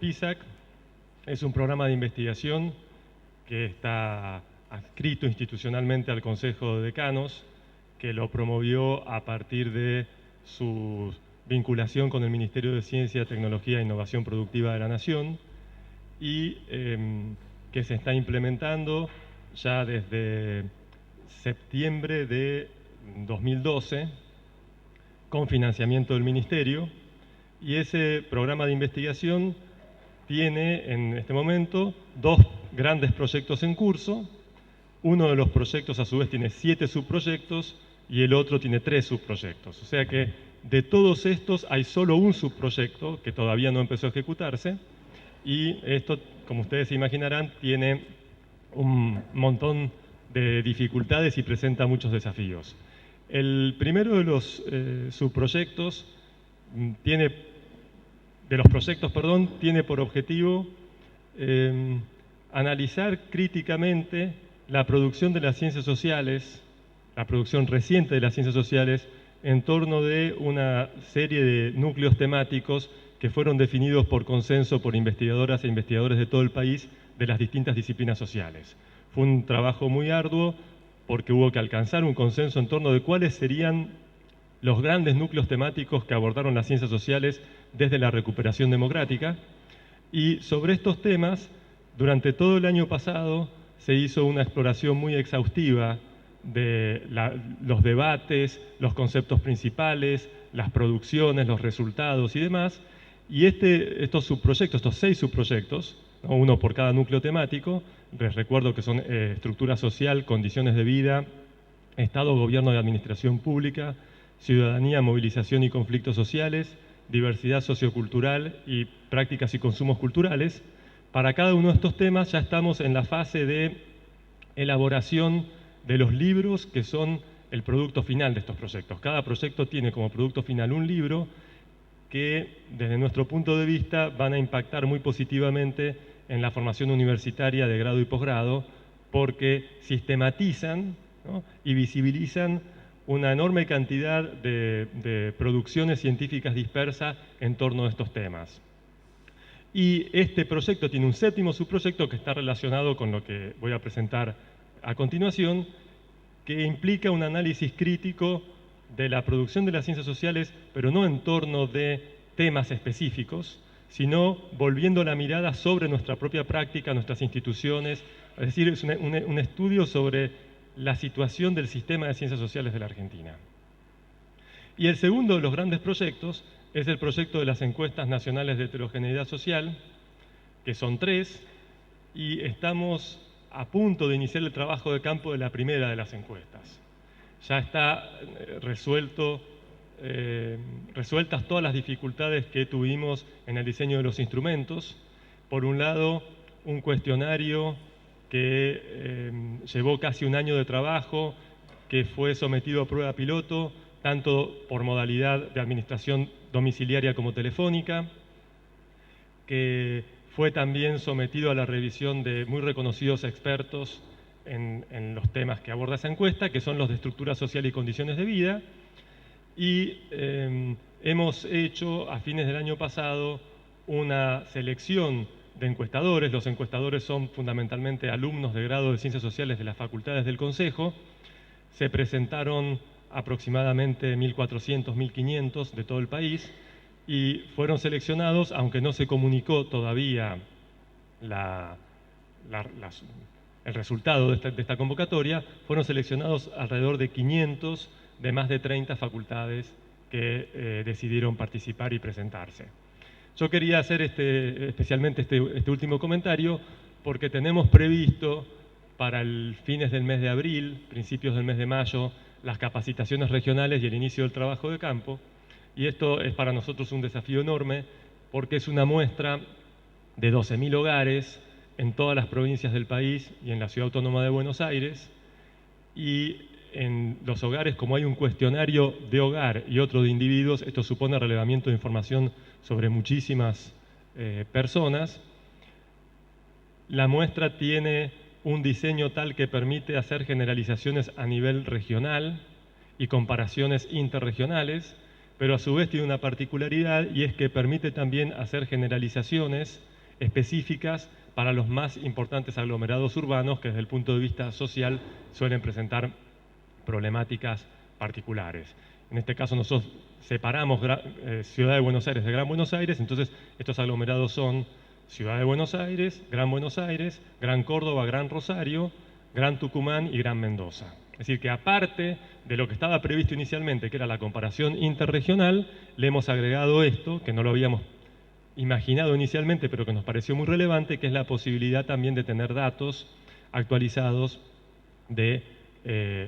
PISAC es un programa de investigación que está adscrito institucionalmente al Consejo de Decanos, que lo promovió a partir de su vinculación con el Ministerio de Ciencia, Tecnología e Innovación Productiva de la Nación y que se está implementando ya desde septiembre de 2012 con financiamiento del Ministerio, y ese programa de investigación tiene en este momento 2 grandes proyectos en curso. Uno de los proyectos a su vez tiene 7 subproyectos y el otro tiene 3 subproyectos. O sea que de todos estos hay solo un subproyecto que todavía no empezó a ejecutarse, y esto, como ustedes se imaginarán, tiene un montón de dificultades y presenta muchos desafíos. El primero de los proyectos tiene por objetivo analizar críticamente la producción de las ciencias sociales, la producción reciente de las ciencias sociales, en torno de una serie de núcleos temáticos que fueron definidos por consenso por investigadoras e investigadores de todo el país de las distintas disciplinas sociales. Fue un trabajo muy arduo porque hubo que alcanzar un consenso en torno de cuáles serían los grandes núcleos temáticos que abordaron las ciencias sociales desde la recuperación democrática. Y sobre estos temas, durante todo el año pasado, se hizo una exploración muy exhaustiva de los debates, los conceptos principales, las producciones, los resultados y demás. Y estos subproyectos, estos 6 subproyectos, ¿no?, uno por cada núcleo temático, les recuerdo que son estructura social, condiciones de vida, Estado, gobierno y administración pública, ciudadanía, movilización y conflictos sociales, diversidad sociocultural y prácticas y consumos culturales. Para cada uno de estos temas ya estamos en la fase de elaboración de los libros que son el producto final de estos proyectos. Cada proyecto tiene como producto final un libro que, desde nuestro punto de vista, van a impactar muy positivamente en la formación universitaria de grado y posgrado, porque sistematizan, ¿no?, y visibilizan una enorme cantidad de producciones científicas dispersas en torno a estos temas. Y este proyecto tiene un 7º subproyecto que está relacionado con lo que voy a presentar a continuación, que implica un análisis crítico de la producción de las ciencias sociales, pero no en torno de temas específicos, sino volviendo la mirada sobre nuestra propia práctica, nuestras instituciones. Es decir, es un estudio sobre la situación del sistema de ciencias sociales de la Argentina. Y el segundo de los grandes proyectos es el proyecto de las encuestas nacionales de heterogeneidad social, que son 3, y estamos a punto de iniciar el trabajo de campo de la primera de las encuestas. Ya está resueltas todas las dificultades que tuvimos en el diseño de los instrumentos. Por un lado, un cuestionario que llevó casi un año de trabajo, que fue sometido a prueba piloto, tanto por modalidad de administración domiciliaria como telefónica, que fue también sometido a la revisión de muy reconocidos expertos en los temas que aborda esa encuesta, que son los de estructura social y condiciones de vida. Y hemos hecho, a fines del año pasado, una selección de encuestadores. Los encuestadores son fundamentalmente alumnos de grado de Ciencias Sociales de las facultades del Consejo. Se presentaron aproximadamente 1.400, 1.500 de todo el país, y fueron seleccionados, aunque no se comunicó todavía el resultado de esta convocatoria, fueron seleccionados alrededor de 500 de más de 30 facultades que decidieron participar y presentarse. Yo quería hacer especialmente este último comentario porque tenemos previsto para el fines del mes de abril, principios del mes de mayo, las capacitaciones regionales y el inicio del trabajo de campo. Y esto es para nosotros un desafío enorme porque es una muestra de 12.000 hogares en todas las provincias del país y en la Ciudad Autónoma de Buenos Aires. Y en los hogares, como hay un cuestionario de hogar y otro de individuos, esto supone relevamiento de información sobre muchísimas personas. La muestra tiene un diseño tal que permite hacer generalizaciones a nivel regional y comparaciones interregionales, pero a su vez tiene una particularidad, y es que permite también hacer generalizaciones específicas para los más importantes aglomerados urbanos que desde el punto de vista social suelen presentar problemáticas particulares. En este caso nosotros separamos Ciudad de Buenos Aires de Gran Buenos Aires, entonces estos aglomerados son Ciudad de Buenos Aires, Gran Córdoba, Gran Rosario, Gran Tucumán y Gran Mendoza. Es decir, que aparte de lo que estaba previsto inicialmente, que era la comparación interregional, le hemos agregado esto, que no lo habíamos imaginado inicialmente, pero que nos pareció muy relevante, que es la posibilidad también de tener datos actualizados de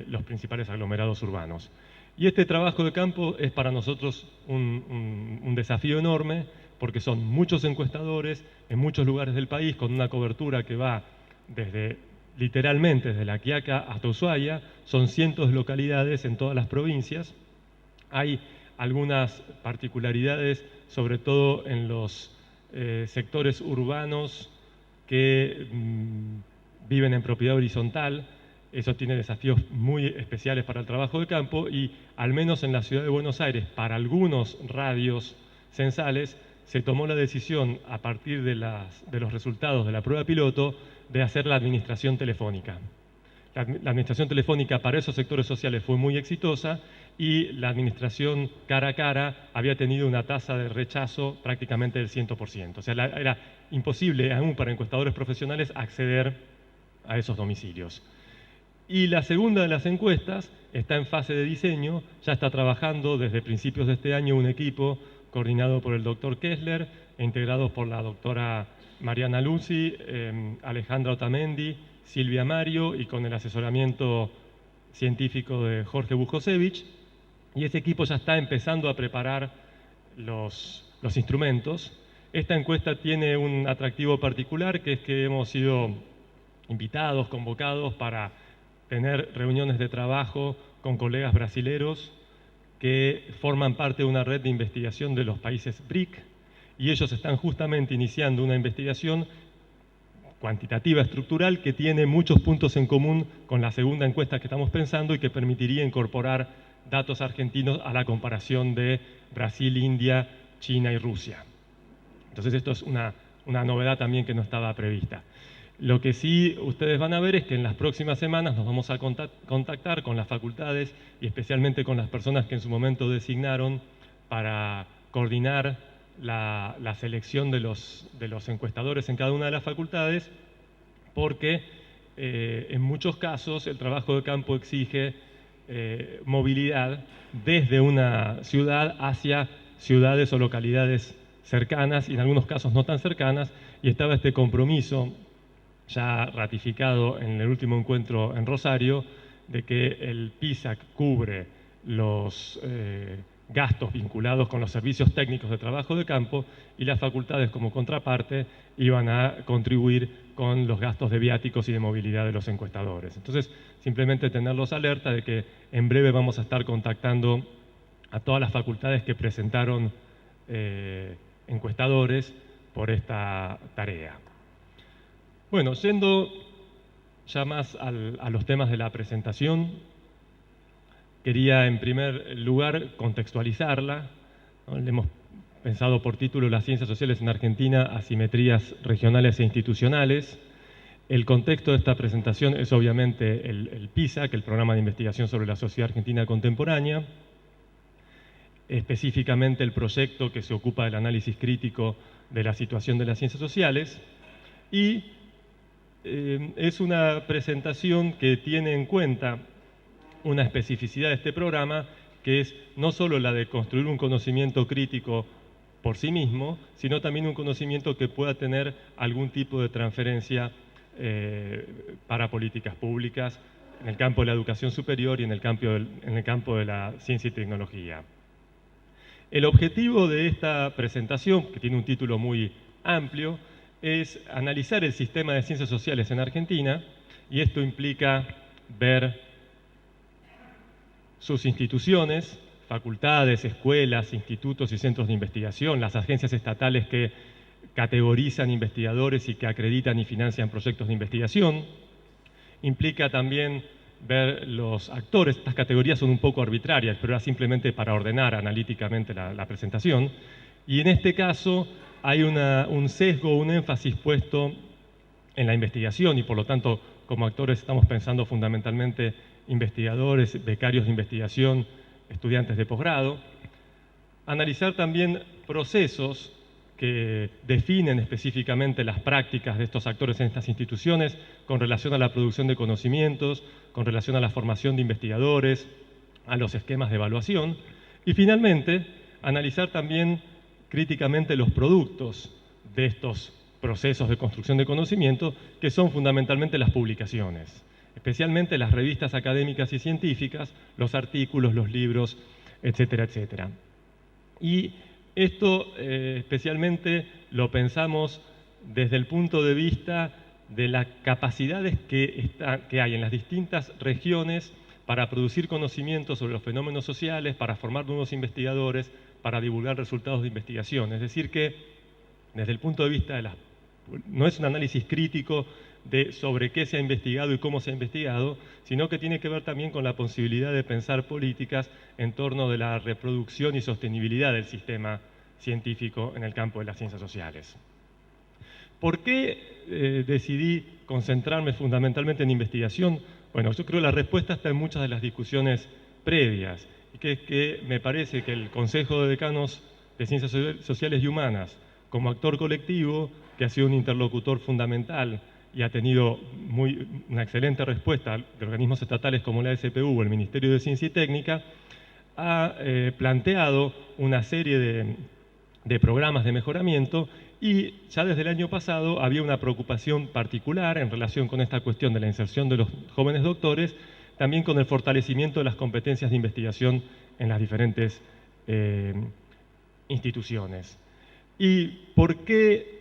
los principales aglomerados urbanos. Y este trabajo de campo es para nosotros un desafío enorme, porque son muchos encuestadores en muchos lugares del país, con una cobertura que va literalmente desde La Quiaca hasta Ushuaia, son cientos de localidades en todas las provincias. Hay algunas particularidades, sobre todo en los sectores urbanos que viven en propiedad horizontal. Eso tiene desafíos muy especiales para el trabajo de campo y al menos en la Ciudad de Buenos Aires, para algunos radios censales, se tomó la decisión a partir de los resultados de la prueba piloto de hacer la administración telefónica. La administración telefónica para esos sectores sociales fue muy exitosa y la administración cara a cara había tenido una tasa de rechazo prácticamente del 100%. O sea, era imposible aún para encuestadores profesionales acceder a esos domicilios. Y la segunda de las encuestas está en fase de diseño, ya está trabajando desde principios de este año un equipo coordinado por el doctor Kessler e integrados por la doctora Mariana Luzzi, Alejandra Otamendi, Silvia Mario y con el asesoramiento científico de Jorge Bujosevich. Y ese equipo ya está empezando a preparar los instrumentos. Esta encuesta tiene un atractivo particular, que es que hemos sido invitados, convocados para tener reuniones de trabajo con colegas brasileros que forman parte de una red de investigación de los países BRIC, y ellos están justamente iniciando una investigación cuantitativa estructural que tiene muchos puntos en común con la segunda encuesta que estamos pensando y que permitiría incorporar datos argentinos a la comparación de Brasil, India, China y Rusia. Entonces esto es una novedad también que no estaba prevista. Lo que sí ustedes van a ver es que en las próximas semanas nos vamos a contactar con las facultades y especialmente con las personas que en su momento designaron para coordinar la selección de los encuestadores en cada una de las facultades, porque en muchos casos el trabajo de campo exige movilidad desde una ciudad hacia ciudades o localidades cercanas y en algunos casos no tan cercanas, y estaba este compromiso ya ratificado en el último encuentro en Rosario, de que el PISAC cubre los gastos vinculados con los servicios técnicos de trabajo de campo y las facultades como contraparte iban a contribuir con los gastos de viáticos y de movilidad de los encuestadores. Entonces, simplemente tenerlos alerta de que en breve vamos a estar contactando a todas las facultades que presentaron encuestadores por esta tarea. Bueno, yendo ya más a los temas de la presentación, quería en primer lugar contextualizarla, ¿no? Le hemos pensado por título Las ciencias sociales en Argentina, asimetrías regionales e institucionales. El contexto de esta presentación es obviamente el PISAC, el Programa de Investigación sobre la Sociedad Argentina Contemporánea, específicamente el proyecto que se ocupa del análisis crítico de la situación de las ciencias sociales, y es una presentación que tiene en cuenta una especificidad de este programa, que es no solo la de construir un conocimiento crítico por sí mismo, sino también un conocimiento que pueda tener algún tipo de transferencia para políticas públicas en el campo de la educación superior y en el campo de la ciencia y tecnología. El objetivo de esta presentación, que tiene un título muy amplio, es analizar el sistema de ciencias sociales en Argentina, y esto implica ver sus instituciones, facultades, escuelas, institutos y centros de investigación, las agencias estatales que categorizan investigadores y que acreditan y financian proyectos de investigación. Implica también ver los actores. Estas categorías son un poco arbitrarias, pero era simplemente para ordenar analíticamente la presentación. Y en este caso, hay un sesgo, un énfasis puesto en la investigación y por lo tanto como actores estamos pensando fundamentalmente investigadores, becarios de investigación, estudiantes de posgrado. Analizar también procesos que definen específicamente las prácticas de estos actores en estas instituciones con relación a la producción de conocimientos, con relación a la formación de investigadores, a los esquemas de evaluación. Y finalmente, analizar también críticamente los productos de estos procesos de construcción de conocimiento, que son fundamentalmente las publicaciones, especialmente las revistas académicas y científicas, los artículos, los libros, etcétera, etcétera. Y esto especialmente lo pensamos desde el punto de vista de las capacidades que hay en las distintas regiones para producir conocimientos sobre los fenómenos sociales, para formar nuevos investigadores, para divulgar resultados de investigación. Es decir que, desde el punto de vista no es un análisis crítico sobre qué se ha investigado y cómo se ha investigado, sino que tiene que ver también con la posibilidad de pensar políticas en torno de la reproducción y sostenibilidad del sistema científico en el campo de las ciencias sociales. ¿Por qué decidí concentrarme fundamentalmente en investigación? Bueno, yo creo que la respuesta está en muchas de las discusiones previas, y que es que me parece que el Consejo de Decanos de Ciencias Sociales y Humanas, como actor colectivo, que ha sido un interlocutor fundamental y ha tenido una excelente respuesta de organismos estatales como la SPU o el Ministerio de Ciencia y Técnica, ha planteado una serie de programas de mejoramiento y ya desde el año pasado había una preocupación particular en relación con esta cuestión de la inserción de los jóvenes doctores, también con el fortalecimiento de las competencias de investigación en las diferentes instituciones. ¿Y por qué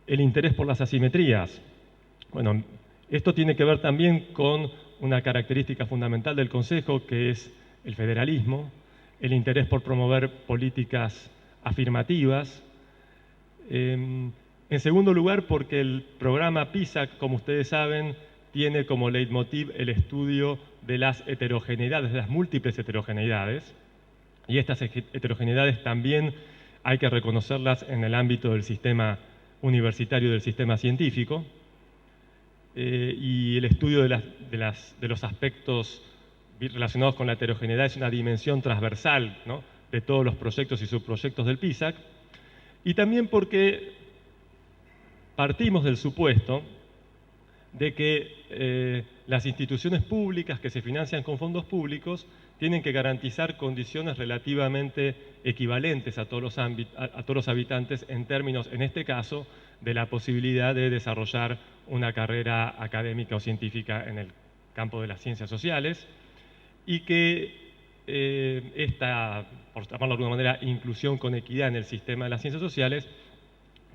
el interés por las asimetrías? Bueno, esto tiene que ver también con una característica fundamental del Consejo, que es el federalismo, el interés por promover políticas afirmativas. En segundo lugar, porque el programa PISA, como ustedes saben, tiene como leitmotiv el estudio de las heterogeneidades, de las múltiples heterogeneidades, y estas heterogeneidades también hay que reconocerlas en el ámbito del sistema universitario, del sistema científico, y el estudio de los aspectos relacionados con la heterogeneidad es una dimensión transversal, ¿no?, de todos los proyectos y subproyectos del PISAC, y también porque partimos del supuesto de que las instituciones públicas que se financian con fondos públicos tienen que garantizar condiciones relativamente equivalentes a todos los habitantes en términos, en este caso, de la posibilidad de desarrollar una carrera académica o científica en el campo de las ciencias sociales, y que esta, por llamarlo de alguna manera, inclusión con equidad en el sistema de las ciencias sociales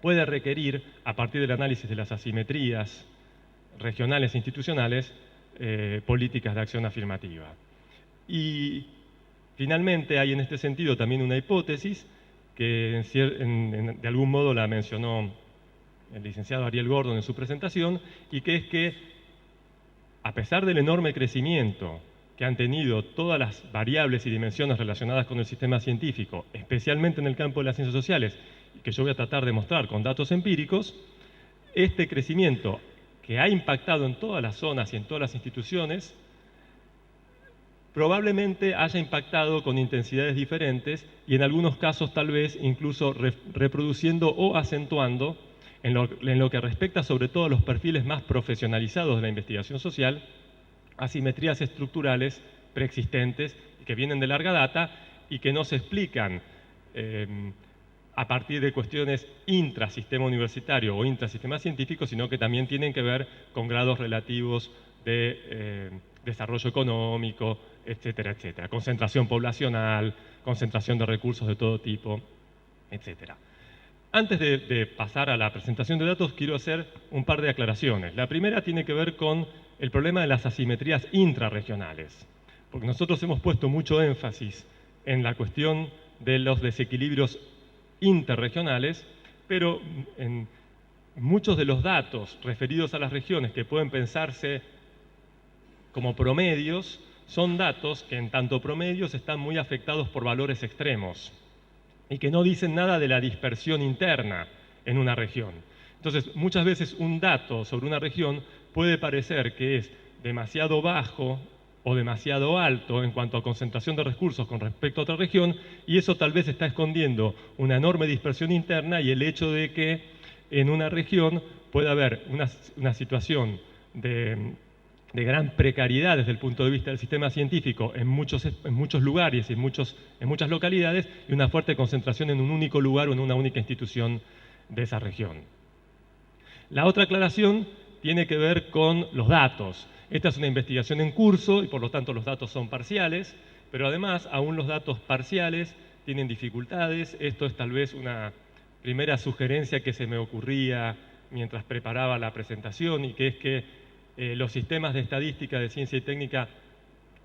puede requerir, a partir del análisis de las asimetrías regionales e institucionales, políticas de acción afirmativa. Y finalmente hay en este sentido también una hipótesis que de algún modo la mencionó el licenciado Ariel Gordon en su presentación, y que es que, a pesar del enorme crecimiento que han tenido todas las variables y dimensiones relacionadas con el sistema científico, especialmente en el campo de las ciencias sociales, y que yo voy a tratar de mostrar con datos empíricos, este crecimiento que ha impactado en todas las zonas y en todas las instituciones, probablemente haya impactado con intensidades diferentes y en algunos casos tal vez incluso reproduciendo o acentuando en lo que respecta sobre todo a los perfiles más profesionalizados de la investigación social, asimetrías estructurales preexistentes y que vienen de larga data y que no se explican a partir de cuestiones intrasistema universitario o intrasistema científico, sino que también tienen que ver con grados relativos de desarrollo económico, etcétera, etcétera. Concentración poblacional, concentración de recursos de todo tipo, etcétera. Antes de pasar a la presentación de datos, quiero hacer un par de aclaraciones. La primera tiene que ver con el problema de las asimetrías intrarregionales, porque nosotros hemos puesto mucho énfasis en la cuestión de los desequilibrios interregionales, pero en muchos de los datos referidos a las regiones que pueden pensarse como promedios, son datos que en tanto promedios están muy afectados por valores extremos. y que no dicen nada de la dispersión interna en una región. Entonces, muchas veces un dato sobre una región puede parecer que es demasiado bajo o demasiado alto en cuanto a concentración de recursos con respecto a otra región, y eso tal vez está escondiendo una enorme dispersión interna y el hecho de que en una región puede haber una situación de gran precariedad desde el punto de vista del sistema científico en muchos lugares y en muchas localidades, y una fuerte concentración en un único lugar o en una única institución de esa región. La otra aclaración tiene que ver con los datos. Esta es una investigación en curso y por lo tanto los datos son parciales, pero además aún los datos parciales tienen dificultades. Esto es tal vez una primera sugerencia que se me ocurría mientras preparaba la presentación, y que es que los sistemas de estadística de ciencia y técnica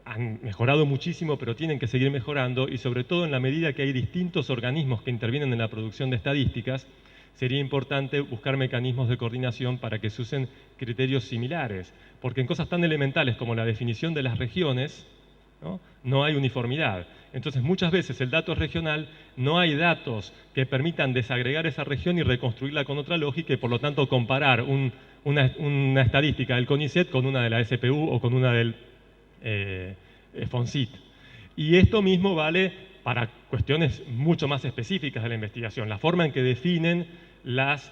han mejorado muchísimo, pero tienen que seguir mejorando, y sobre todo en la medida que hay distintos organismos que intervienen en la producción de estadísticas, sería importante buscar mecanismos de coordinación para que se usen criterios similares, porque en cosas tan elementales como la definición de las regiones, no hay uniformidad. Entonces, muchas veces el dato es regional, no hay datos que permitan desagregar esa región y reconstruirla con otra lógica, y por lo tanto comparar una estadística del CONICET con una de la SPU o con una del FONCIT. Y esto mismo vale para cuestiones mucho más específicas de la investigación, la forma en que definen las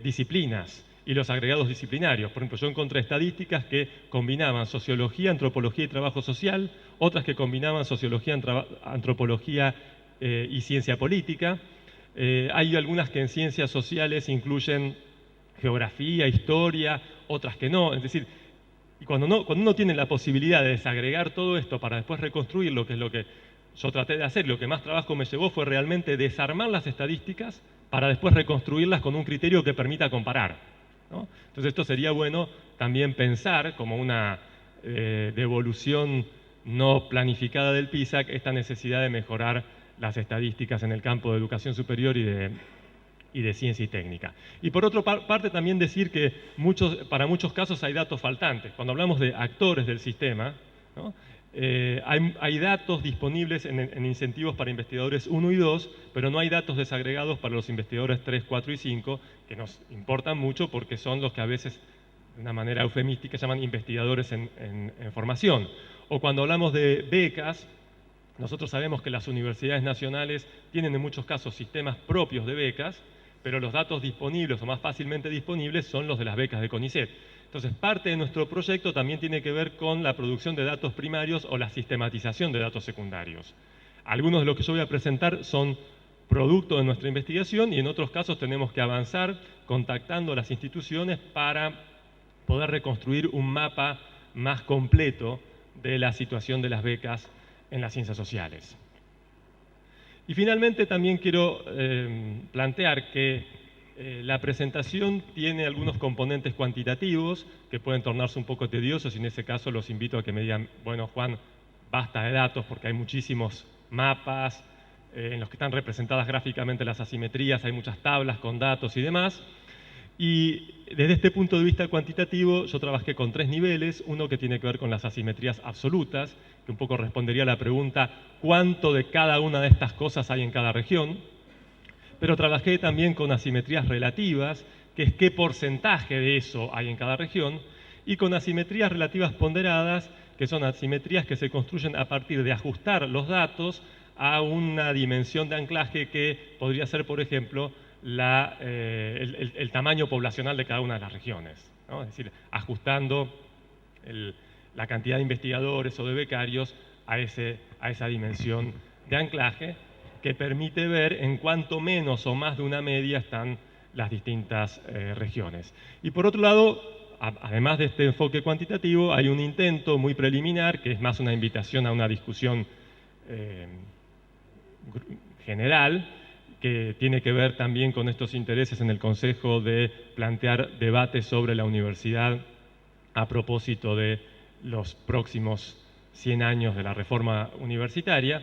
disciplinas y los agregados disciplinarios. Por ejemplo, yo encontré estadísticas que combinaban sociología, antropología y trabajo social, otras que combinaban sociología, antropología y ciencia política. Hay algunas que en ciencias sociales incluyen geografía, historia, otras que no. Es decir, cuando uno tiene la posibilidad de desagregar todo esto para después reconstruirlo, que es lo que yo traté de hacer, lo que más trabajo me llevó fue realmente desarmar las estadísticas para después reconstruirlas con un criterio que permita comparar, ¿no? Entonces esto sería bueno también pensar como una devolución no planificada del PISA, esta necesidad de mejorar las estadísticas en el campo de educación superior y de ciencia y técnica. Y por otra parte también decir que para muchos casos hay datos faltantes. Cuando hablamos de actores del sistema, ¿no? Hay datos disponibles en incentivos para investigadores 1 y 2, pero no hay datos desagregados para los investigadores 3, 4 y 5, que nos importan mucho porque son los que a veces, de una manera eufemística, llaman investigadores en formación. O cuando hablamos de becas, nosotros sabemos que las universidades nacionales tienen en muchos casos sistemas propios de becas, pero los datos disponibles o más fácilmente disponibles son los de las becas de CONICET. Entonces, parte de nuestro proyecto también tiene que ver con la producción de datos primarios o la sistematización de datos secundarios. Algunos de los que yo voy a presentar son producto de nuestra investigación, y en otros casos tenemos que avanzar contactando a las instituciones para poder reconstruir un mapa más completo de la situación de las becas en las ciencias sociales. Y finalmente también quiero plantear que la presentación tiene algunos componentes cuantitativos que pueden tornarse un poco tediosos, y en ese caso los invito a que me digan, bueno, Juan, basta de datos porque hay muchísimos mapas en los que están representadas gráficamente las asimetrías, hay muchas tablas con datos y demás. Y desde este punto de vista cuantitativo yo trabajé con 3 niveles, uno que tiene que ver con las asimetrías absolutas, que un poco respondería a la pregunta ¿cuánto de cada una de estas cosas hay en cada región? Pero trabajé también con asimetrías relativas, que es qué porcentaje de eso hay en cada región, y con asimetrías relativas ponderadas, que son asimetrías que se construyen a partir de ajustar los datos a una dimensión de anclaje que podría ser, por ejemplo, el tamaño poblacional de cada una de las regiones, ¿no? Es decir, ajustando la cantidad de investigadores o de becarios a esa dimensión de anclaje, que permite ver en cuánto menos o más de una media están las distintas regiones. Y por otro lado, además de este enfoque cuantitativo, hay un intento muy preliminar, que es más una invitación a una discusión general, que tiene que ver también con estos intereses en el Consejo de plantear debates sobre la universidad a propósito de los próximos 100 años de la reforma universitaria.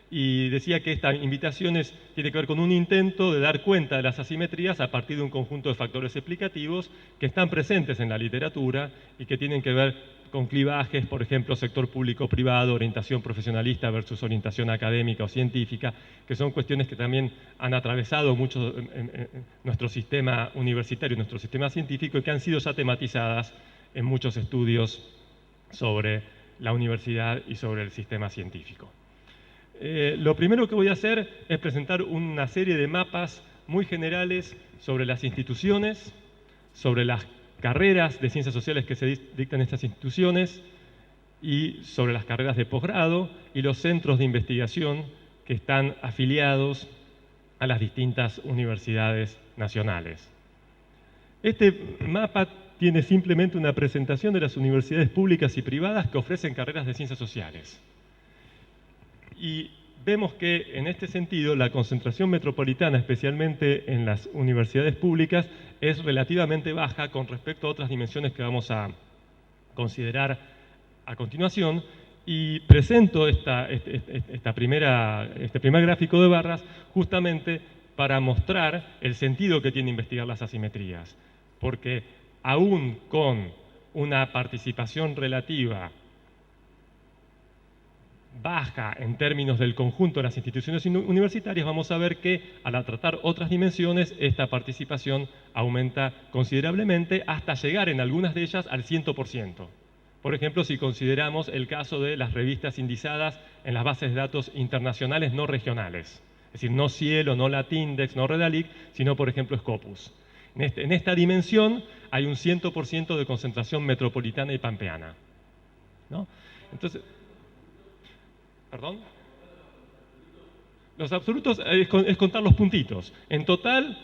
Y decía que esta invitación tiene que ver con un intento de dar cuenta de las asimetrías a partir de un conjunto de factores explicativos que están presentes en la literatura y que tienen que ver con clivajes, por ejemplo, sector público-privado, orientación profesionalista versus orientación académica o científica, que son cuestiones que también han atravesado mucho nuestro sistema universitario, nuestro sistema científico, y que han sido ya tematizadas en muchos estudios sobre la universidad y sobre el sistema científico. Lo primero que voy a hacer es presentar una serie de mapas muy generales sobre las instituciones, sobre las carreras de ciencias sociales que se dictan en estas instituciones y sobre las carreras de posgrado y los centros de investigación que están afiliados a las distintas universidades nacionales. Este mapa tiene simplemente una presentación de las universidades públicas y privadas que ofrecen carreras de ciencias sociales. Y vemos que en este sentido la concentración metropolitana, especialmente en las universidades públicas, es relativamente baja con respecto a otras dimensiones que vamos a considerar a continuación, y presento este primer gráfico de barras justamente para mostrar el sentido que tiene investigar las asimetrías, porque aún con una participación relativa baja en términos del conjunto de las instituciones universitarias, vamos a ver que al tratar otras dimensiones, esta participación aumenta considerablemente hasta llegar en algunas de ellas al 100%. Por ejemplo, si consideramos el caso de las revistas indizadas en las bases de datos internacionales no regionales, es decir, no Cielo, no Latindex, no Redalic, sino por ejemplo Scopus. En esta dimensión hay un 100% de concentración metropolitana y pampeana, ¿no? Entonces, ¿perdón? Los absolutos es contar los puntitos. En total,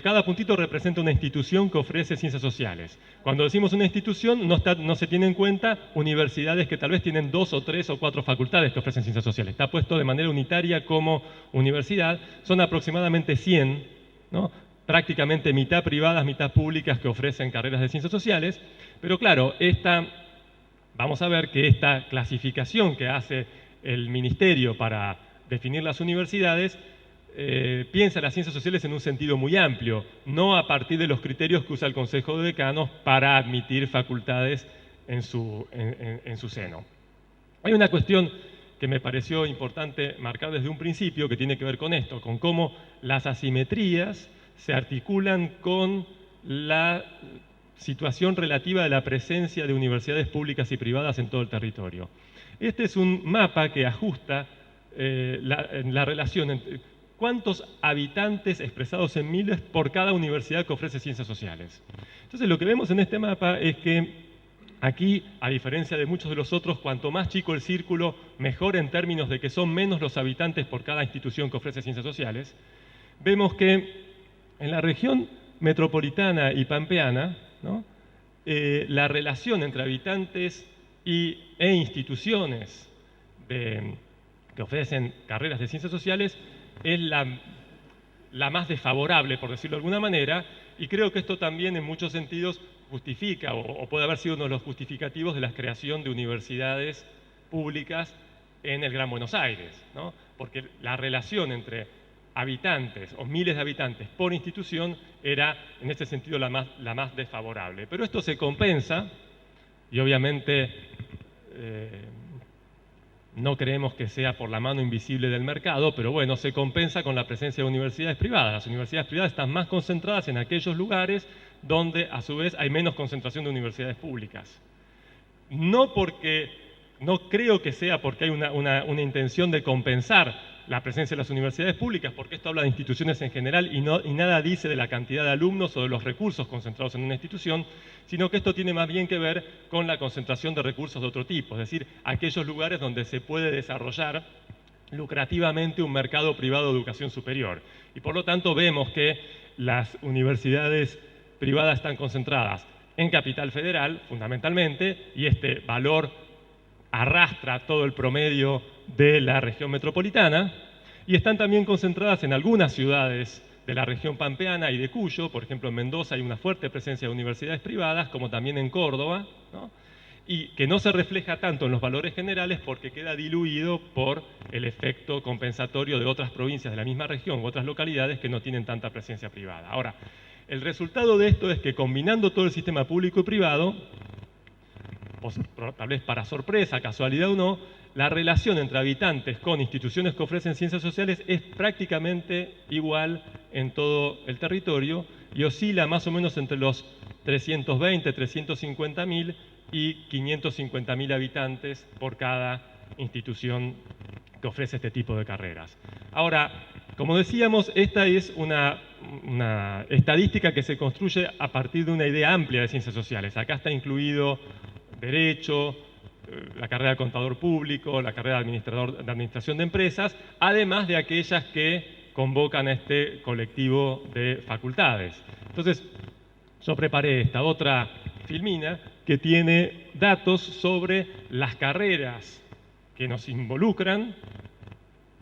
cada puntito representa una institución que ofrece ciencias sociales. Cuando decimos una institución, no se tiene en cuenta universidades que tal vez tienen 2 o 3 o 4 facultades que ofrecen ciencias sociales. Está puesto de manera unitaria como universidad. Son aproximadamente 100, ¿no? Prácticamente mitad privadas, mitad públicas que ofrecen carreras de ciencias sociales. Pero claro, vamos a ver que esta clasificación que hace el Ministerio para definir las universidades piensa las ciencias sociales en un sentido muy amplio, no a partir de los criterios que usa el Consejo de Decanos para admitir facultades en su seno. Hay una cuestión que me pareció importante marcar desde un principio que tiene que ver con esto, con cómo las asimetrías se articulan con la situación relativa de la presencia de universidades públicas y privadas en todo el territorio. Este es un mapa que ajusta la relación entre cuántos habitantes expresados en miles por cada universidad que ofrece ciencias sociales. Entonces lo que vemos en este mapa es que aquí, a diferencia de muchos de los otros, cuanto más chico el círculo, mejor en términos de que son menos los habitantes por cada institución que ofrece ciencias sociales. Vemos que en la región metropolitana y pampeana, ¿no? La relación entre habitantes e instituciones que ofrecen carreras de ciencias sociales es la más desfavorable, por decirlo de alguna manera, y creo que esto también en muchos sentidos justifica o puede haber sido uno de los justificativos de la creación de universidades públicas en el Gran Buenos Aires, ¿no? Porque la relación entre habitantes o miles de habitantes por institución era en este sentido la más desfavorable. Pero esto se compensa y obviamente no creemos que sea por la mano invisible del mercado, pero bueno, se compensa con la presencia de universidades privadas. Las universidades privadas están más concentradas en aquellos lugares donde a su vez hay menos concentración de universidades públicas. No creo que sea porque hay una intención de compensar la presencia de las universidades públicas, porque esto habla de instituciones en general y nada dice de la cantidad de alumnos o de los recursos concentrados en una institución, sino que esto tiene más bien que ver con la concentración de recursos de otro tipo, es decir, aquellos lugares donde se puede desarrollar lucrativamente un mercado privado de educación superior. Y por lo tanto vemos que las universidades privadas están concentradas en Capital Federal, fundamentalmente, y este valor arrastra todo el promedio de la región metropolitana, y están también concentradas en algunas ciudades de la región pampeana y de Cuyo. Por ejemplo, en Mendoza hay una fuerte presencia de universidades privadas, como también en Córdoba, ¿no? Y que no se refleja tanto en los valores generales porque queda diluido por el efecto compensatorio de otras provincias de la misma región u otras localidades que no tienen tanta presencia privada. Ahora, el resultado de esto es que combinando todo el sistema público y privado, tal vez para sorpresa, casualidad o no, la relación entre habitantes con instituciones que ofrecen ciencias sociales es prácticamente igual en todo el territorio y oscila más o menos entre los 320, 350.000 y 550.000 habitantes por cada institución que ofrece este tipo de carreras. Ahora, como decíamos, esta es una estadística que se construye a partir de una idea amplia de ciencias sociales. Acá está incluido Derecho, la carrera de contador público, la carrera de administración de empresas, además de aquellas que convocan a este colectivo de facultades. Entonces, yo preparé esta otra filmina que tiene datos sobre las carreras que nos involucran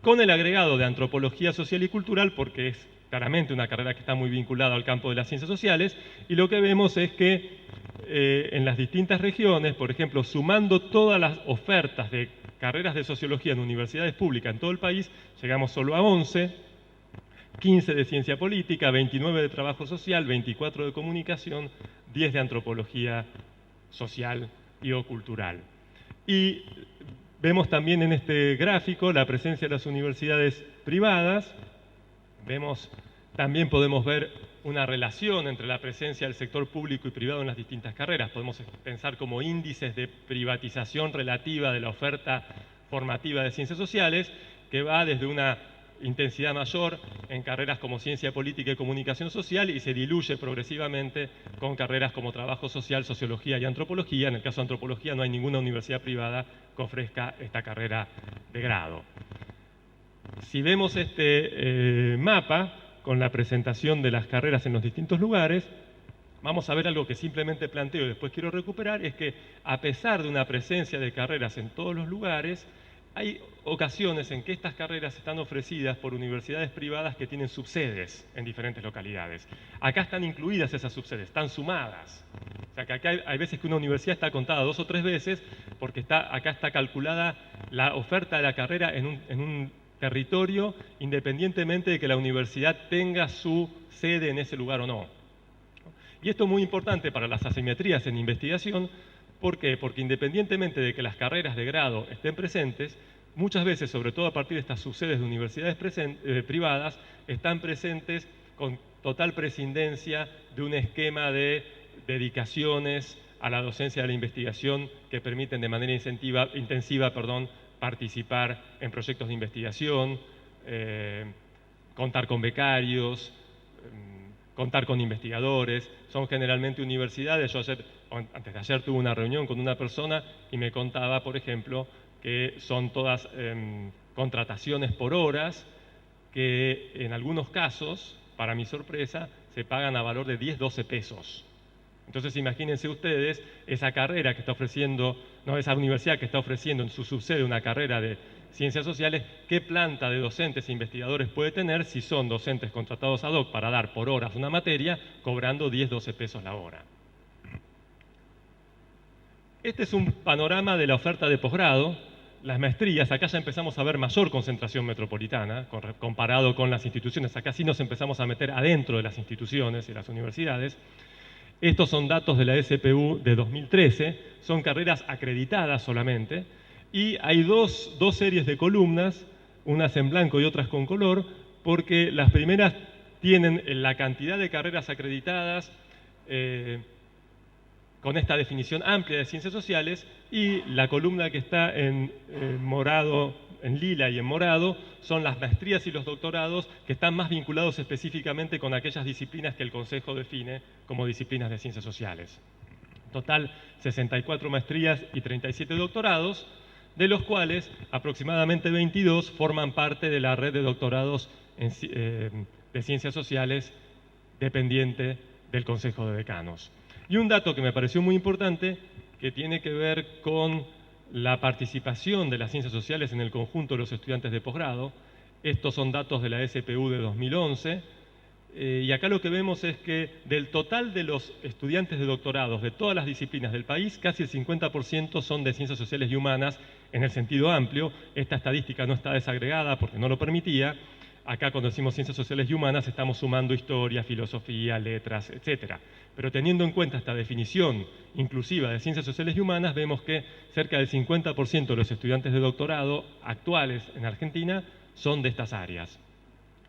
con el agregado de antropología social y cultural, porque es claramente una carrera que está muy vinculada al campo de las ciencias sociales, y lo que vemos es que en las distintas regiones, por ejemplo, sumando todas las ofertas de carreras de sociología en universidades públicas en todo el país, llegamos solo a 11, 15 de ciencia política, 29 de trabajo social, 24 de comunicación, 10 de antropología social y o cultural. Y vemos también en este gráfico la presencia de las universidades privadas. También podemos ver una relación entre la presencia del sector público y privado en las distintas carreras. Podemos pensar como índices de privatización relativa de la oferta formativa de ciencias sociales, que va desde una intensidad mayor en carreras como ciencia política y comunicación social y se diluye progresivamente con carreras como trabajo social, sociología y antropología. En el caso de antropología no hay ninguna universidad privada que ofrezca esta carrera de grado. Si vemos este mapa con la presentación de las carreras en los distintos lugares, vamos a ver algo que simplemente planteo y después quiero recuperar, es que a pesar de una presencia de carreras en todos los lugares, hay ocasiones en que estas carreras están ofrecidas por universidades privadas que tienen subsedes en diferentes localidades. Acá están incluidas esas subsedes, están sumadas. O sea que acá hay veces que una universidad está contada 2 o 3 veces porque acá está calculada la oferta de la carrera en un territorio independientemente de que la universidad tenga su sede en ese lugar o no. Y esto es muy importante para las asimetrías en investigación. ¿Por qué? Porque independientemente de que las carreras de grado estén presentes, muchas veces, sobre todo a partir de estas subsedes de universidades privadas, están presentes con total prescindencia de un esquema de dedicaciones a la docencia de la investigación que permiten de manera intensiva participar en proyectos de investigación, contar con becarios, contar con investigadores. Son generalmente universidades. Yo antes de ayer tuve una reunión con una persona y me contaba, por ejemplo, que son todas contrataciones por horas que en algunos casos, para mi sorpresa, se pagan a valor de 10, 12 pesos. Entonces imagínense ustedes esa carrera que está ofreciendo, esa universidad que está ofreciendo en su subsede una carrera de ciencias sociales, ¿qué planta de docentes e investigadores puede tener si son docentes contratados ad hoc para dar por horas una materia, cobrando 10, 12 pesos la hora? Este es un panorama de la oferta de posgrado. Las maestrías, acá ya empezamos a ver mayor concentración metropolitana, comparado con las instituciones. Acá sí nos empezamos a meter adentro de las instituciones y las universidades. Estos son datos de la SPU de 2013, son carreras acreditadas solamente, y hay dos series de columnas, unas en blanco y otras con color, porque las primeras tienen la cantidad de carreras acreditadas con esta definición amplia de ciencias sociales, y la columna que está en morado, en lila y en morado, son las maestrías y los doctorados que están más vinculados específicamente con aquellas disciplinas que el Consejo define como disciplinas de ciencias sociales. Total, 64 maestrías y 37 doctorados, de los cuales aproximadamente 22 forman parte de la red de doctorados de ciencias sociales dependiente del Consejo de Decanos. Y un dato que me pareció muy importante, que tiene que ver con la participación de las ciencias sociales en el conjunto de los estudiantes de posgrado. Estos son datos de la SPU de 2011, y acá lo que vemos es que del total de los estudiantes de doctorados de todas las disciplinas del país, casi el 50% son de ciencias sociales y humanas en el sentido amplio. Esta estadística no está desagregada porque no lo permitía. acá cuando decimos ciencias sociales y humanas estamos sumando historia, filosofía, letras, etc. Pero teniendo en cuenta esta definición inclusiva de ciencias sociales y humanas, vemos que cerca del 50% de los estudiantes de doctorado actuales en Argentina son de estas áreas.